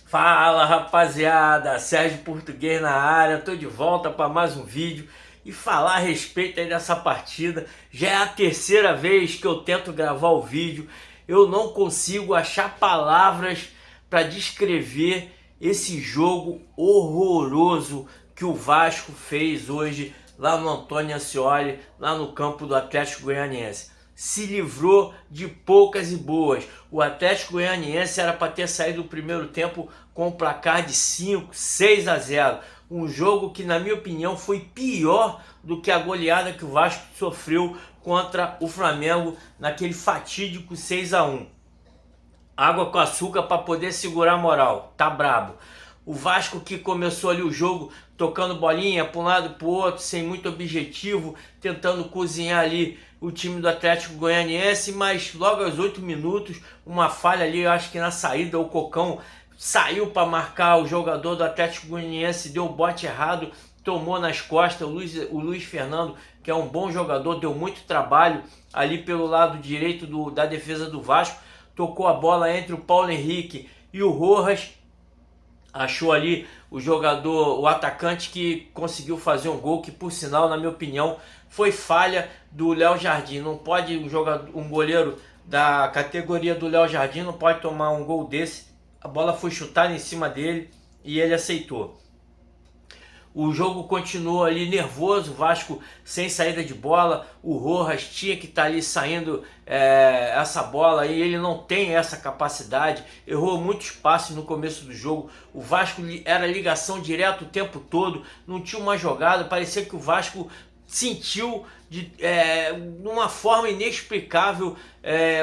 Fala rapaziada, Sérgio Português na área, tô de volta para mais um vídeo e falar a respeito aí dessa partida. Já é a terceira vez que eu tento gravar o vídeo, eu não consigo achar palavras para descrever esse jogo horroroso que o Vasco fez hoje lá no Antônio Ascioli, lá no campo do Atlético Goianiense. Se livrou de poucas e boas. O Atlético Goianiense era para ter saído do primeiro tempo com o placar de 6-0. Um jogo que, na minha opinião, foi pior do que a goleada que o Vasco sofreu contra o Flamengo naquele fatídico 6-1. Água com açúcar para poder segurar a moral. Tá brabo. O Vasco que começou ali o jogo tocando bolinha para um lado e para o outro, sem muito objetivo, tentando cozinhar ali o time do Atlético Goianiense, mas logo aos 8 minutos, uma falha ali, eu acho que na saída, o Cocão saiu para marcar o jogador do Atlético Goianiense, deu o bote errado, tomou nas costas. O Luiz Fernando, que é um bom jogador, deu muito trabalho ali pelo lado direito da defesa do Vasco, tocou a bola entre o Paulo Henrique e o Rojas, achou ali o jogador, o atacante, que conseguiu fazer um gol que, por sinal, na minha opinião, foi falha do Léo Jardim. Não pode um goleiro da categoria do Léo Jardim não pode tomar um gol desse. A bola foi chutada em cima dele e ele aceitou. O jogo continuou ali nervoso, o Vasco sem saída de bola, o Rojas tinha que estar ali saindo essa bola e ele não tem essa capacidade, errou muitos passes no começo do jogo. O Vasco era ligação direta o tempo todo, não tinha uma jogada, parecia que o Vasco sentiu de uma forma inexplicável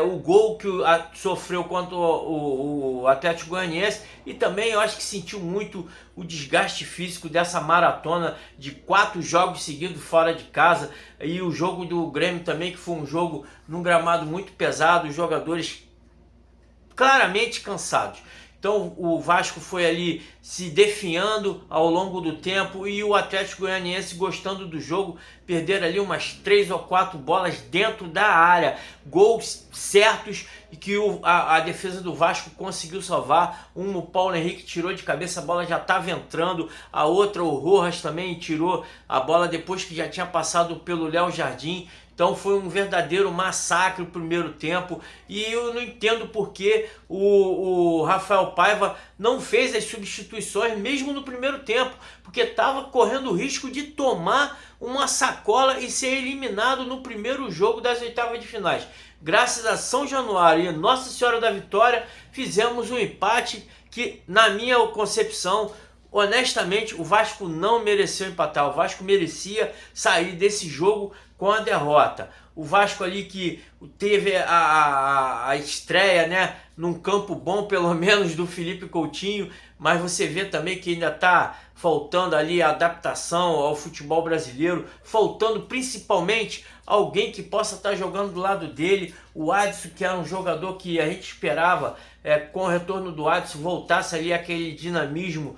o gol que sofreu contra o Atlético Goianiense, e também eu acho que sentiu muito o desgaste físico dessa maratona de 4 jogos seguidos fora de casa, e o jogo do Grêmio também, que foi um jogo num gramado muito pesado, os jogadores claramente cansados. Então o Vasco foi ali se definhando ao longo do tempo, e o Atlético Goianiense gostando do jogo, perderam ali umas 3 ou 4 bolas dentro da área, gols certos e que a defesa do Vasco conseguiu salvar. O Paulo Henrique tirou de cabeça, a bola já estava entrando, a outra, o Rojas, também tirou a bola depois que já tinha passado pelo Léo Jardim. Então foi um verdadeiro massacre o primeiro tempo, e eu não entendo porque o Rafael Paiva não fez as substituições mesmo no primeiro tempo, porque estava correndo o risco de tomar uma sacola e ser eliminado no primeiro jogo das oitavas de finais. Graças a São Januário e Nossa Senhora da Vitória, fizemos um empate que, na minha concepção, honestamente, o Vasco não mereceu empatar. O Vasco merecia sair desse jogo com a derrota. O Vasco ali que teve a estreia, né, num campo bom, pelo menos, do Felipe Coutinho, mas você vê também que ainda está faltando ali a adaptação ao futebol brasileiro, faltando principalmente alguém que possa estar jogando do lado dele. O Adson, que era um jogador que a gente esperava, com o retorno do Adson, voltasse ali aquele dinamismo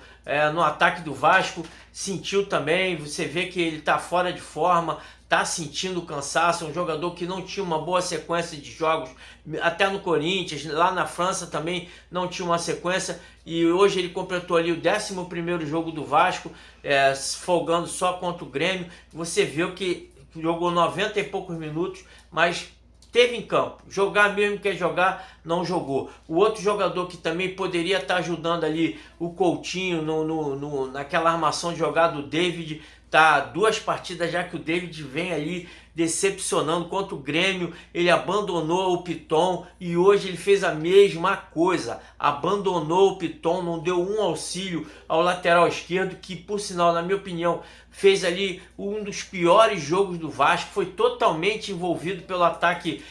no ataque do Vasco, sentiu também. Você vê que ele está fora de forma, está sentindo cansaço, é um jogador que não tinha uma boa sequência de jogos, até no Corinthians, lá na França também não tinha uma sequência, e hoje ele completou ali o 11º jogo do Vasco, folgando só contra o Grêmio. Você viu que jogou 90 e poucos minutos, mas teve em campo. Jogar mesmo que é jogar, não jogou. O outro jogador que também poderia estar ajudando ali o Coutinho naquela armação de jogada, o David, tá 2 partidas já que o David vem ali decepcionando. Contra o Grêmio ele abandonou o Piton, e hoje ele fez a mesma coisa, abandonou o Piton, não deu um auxílio ao lateral esquerdo, que, por sinal, na minha opinião, fez ali um dos piores jogos do Vasco, foi totalmente envolvido pelo ataque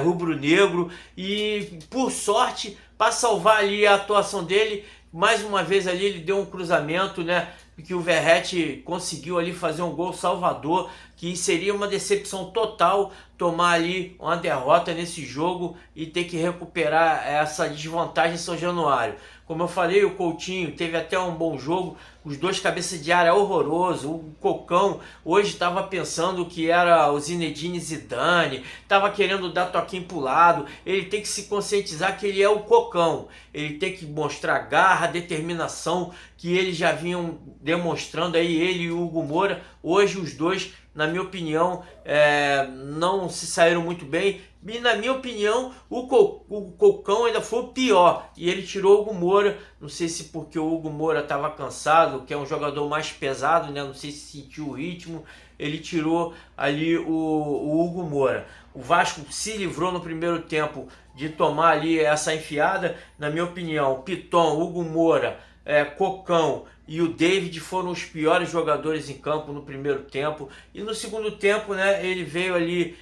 rubro-negro, e por sorte, para salvar ali a atuação dele, mais uma vez ali ele deu um cruzamento, né, que o Verratti conseguiu ali fazer um gol salvador, que seria uma decepção total tomar ali uma derrota nesse jogo e ter que recuperar essa desvantagem em São Januário. Como eu falei, o Coutinho teve até um bom jogo, os dois cabeças de área horroroso, o Cocão hoje estava pensando que era o Zinedine Zidane, estava querendo dar toquinho pro lado. Ele tem que se conscientizar que ele é o Cocão, ele tem que mostrar garra, determinação, que eles já vinham demonstrando aí, ele e o Hugo Moura. Hoje os dois, na minha opinião, não se saíram muito bem. E na minha opinião, o Cocão ainda foi o pior. E ele tirou o Hugo Moura. Não sei se porque o Hugo Moura estava cansado, que é um jogador mais pesado, né? Não sei se sentiu o ritmo. Ele tirou ali o Hugo Moura. O Vasco se livrou no primeiro tempo de tomar ali essa enfiada. Na minha opinião, Piton, Hugo Moura, Cocão e o David foram os piores jogadores em campo no primeiro tempo. E no segundo tempo, né, ele veio ali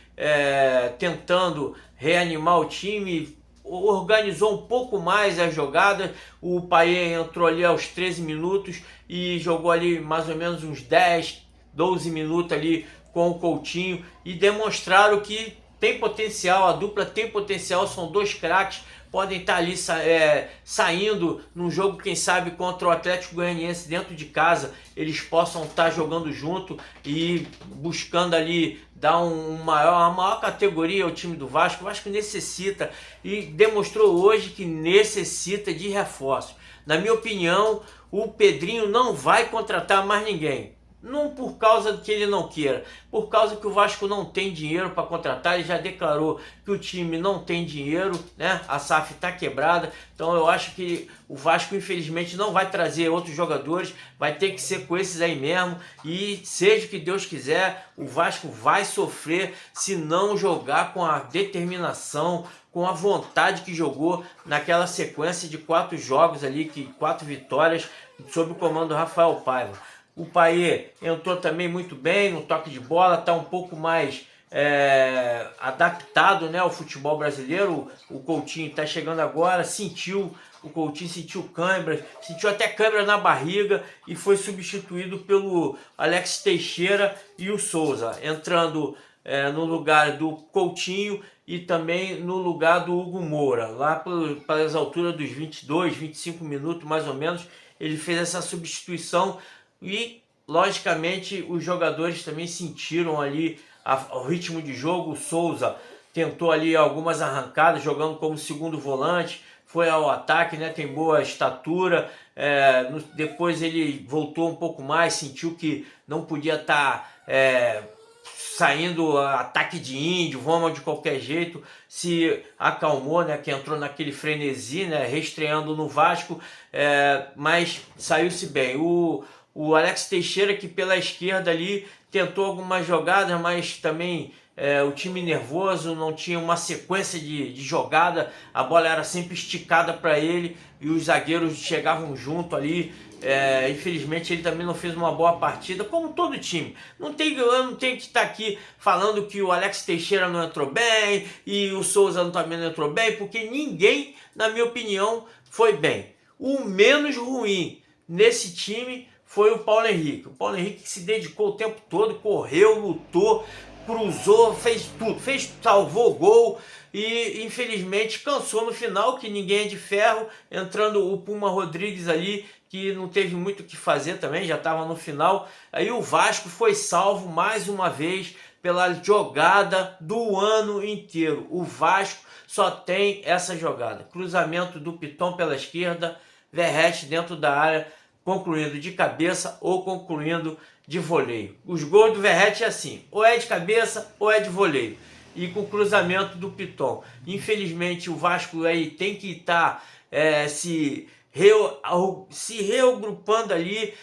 tentando reanimar o time, organizou um pouco mais a jogada. O Payet entrou ali aos 13 minutos e jogou ali mais ou menos uns 10, 12 minutos ali com o Coutinho e demonstraram que tem potencial, a dupla tem potencial, são dois craques, podem estar ali saindo num jogo, quem sabe, contra o Atlético Goianiense dentro de casa, eles possam estar jogando junto e buscando ali dar uma maior categoria ao time do Vasco. O Vasco necessita e demonstrou hoje que necessita de reforços. Na minha opinião, o Pedrinho não vai contratar mais ninguém. Não por causa que ele não queira, por causa que o Vasco não tem dinheiro para contratar. Ele já declarou que o time não tem dinheiro, né? A SAF está quebrada, então eu acho que o Vasco infelizmente não vai trazer outros jogadores, vai ter que ser com esses aí mesmo, e seja o que Deus quiser, o Vasco vai sofrer se não jogar com a determinação, com a vontade que jogou naquela sequência de 4 jogos ali, 4 vitórias sob o comando do Rafael Paiva. O Payet entrou também muito bem no toque de bola, está um pouco mais adaptado, né, ao futebol brasileiro. O Coutinho está chegando agora, o Coutinho sentiu câimbras, sentiu até câimbra na barriga e foi substituído pelo Alex Teixeira e o Souza, entrando no lugar do Coutinho e também no lugar do Hugo Moura, lá pelas alturas dos 22, 25 minutos mais ou menos. Ele fez essa substituição e, logicamente, os jogadores também sentiram ali o ritmo de jogo. O Souza tentou ali algumas arrancadas, jogando como segundo volante, foi ao ataque, né? Tem boa estatura. Depois ele voltou um pouco mais, sentiu que não podia estar saindo ataque de índio, vamos de qualquer jeito, se acalmou, né, que entrou naquele frenesi, né, reestreando no Vasco, mas saiu-se bem. O Alex Teixeira, que pela esquerda ali tentou algumas jogadas, mas também o time nervoso, não tinha uma sequência de jogada, a bola era sempre esticada para ele e os zagueiros chegavam junto ali. Infelizmente ele também não fez uma boa partida, como todo time. Eu não tenho que estar aqui falando que o Alex Teixeira não entrou bem e o Souza também não entrou bem, porque ninguém, na minha opinião, foi bem. O menos ruim nesse time foi o Paulo Henrique. O Paulo Henrique que se dedicou o tempo todo, correu, lutou, cruzou, fez tudo, salvou o gol e infelizmente cansou no final, que ninguém é de ferro, entrando o Puma Rodrigues ali, que não teve muito o que fazer também, já estava no final. Aí o Vasco foi salvo mais uma vez pela jogada do ano inteiro. O Vasco só tem essa jogada: cruzamento do Piton pela esquerda, Verratti dentro da área, concluindo de cabeça ou concluindo de voleio. Os gols do Verratti é assim, ou é de cabeça ou é de voleio, e com o cruzamento do Piton. Infelizmente o Vasco aí tem que estar se reagrupando ali,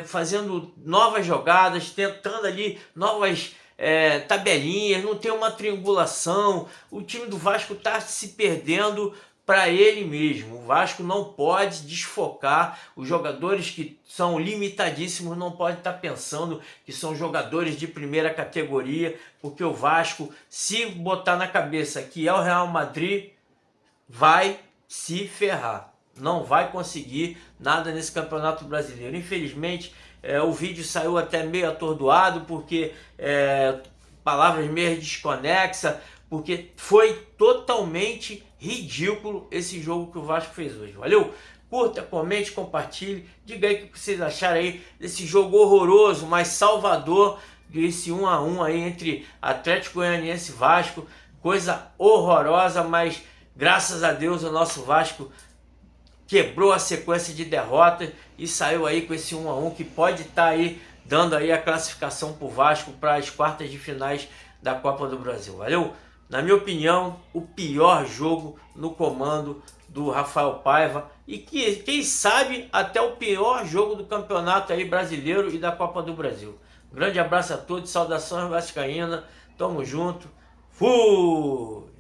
fazendo novas jogadas, tentando ali novas tabelinhas, não tem uma triangulação. O time do Vasco está se perdendo para ele mesmo. O Vasco não pode desfocar. Os jogadores que são limitadíssimos não podem estar pensando que são jogadores de primeira categoria, porque o Vasco, se botar na cabeça que é o Real Madrid, vai se ferrar. Não vai conseguir nada nesse Campeonato Brasileiro. Infelizmente, o vídeo saiu até meio atordoado, porque palavras meio desconexas, porque foi totalmente ridículo esse jogo que o Vasco fez hoje. Valeu? curta, comente, compartilhe, diga aí o que vocês acharam aí desse jogo horroroso, mas salvador, desse 1 a 1 aí entre Atlético Goianiense e Vasco, coisa horrorosa, mas graças a Deus o nosso Vasco quebrou a sequência de derrotas e saiu aí com esse 1 a 1 que pode estar aí dando aí a classificação para o Vasco para as quartas de finais da Copa do Brasil. Valeu? Na minha opinião, o pior jogo no comando do Rafael Paiva e que, quem sabe, até o pior jogo do campeonato aí brasileiro e da Copa do Brasil. Um grande abraço a todos, saudações vascaínas, tamo junto, fui!